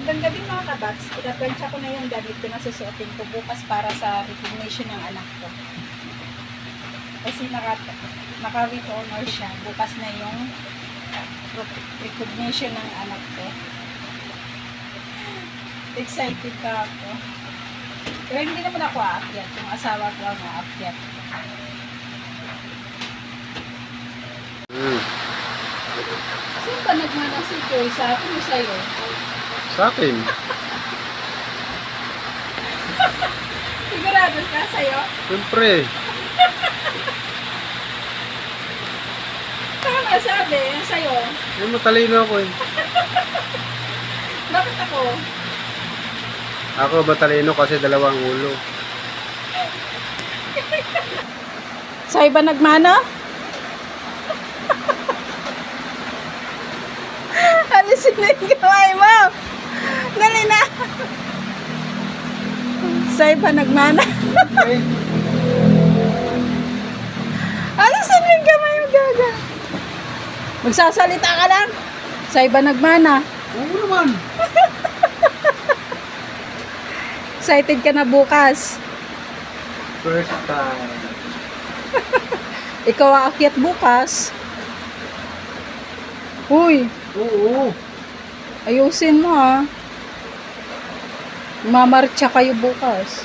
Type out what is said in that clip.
Magandang gabi mga kabats. Pinapensya ko na yung damit ko na susuotin ko bukas para sa recognition ng anak ko. Kasi naka-with honor siya. Bukas na yung recognition ng anak ko. Excited ka ako. Pero hindi naman ako aakyat. Yung asawa ko ang aakyat. Saan ba nagmanang si Koy? Sa akin o sa'yo? Sa akin. Sigurado ka sa'yo? Siyempre. Tama sabi, sa'yo. Ay, matalino ako eh. Bakit ako? Ako matalino kasi dalawang ulo. Sa'yo ba nagmana? Alisin na yung kamay mo. Dali na. Sa'yo ba nagmana? Alisin na yung kamay mo, gaga. Magsasalita ka lang. Sa'yo ba nagmana? Oo naman. Excited ka na bukas. First time. Ikaw aakyat bukas. Uy, Oo. ayusin mo ha. Mamarcha kayo bukas.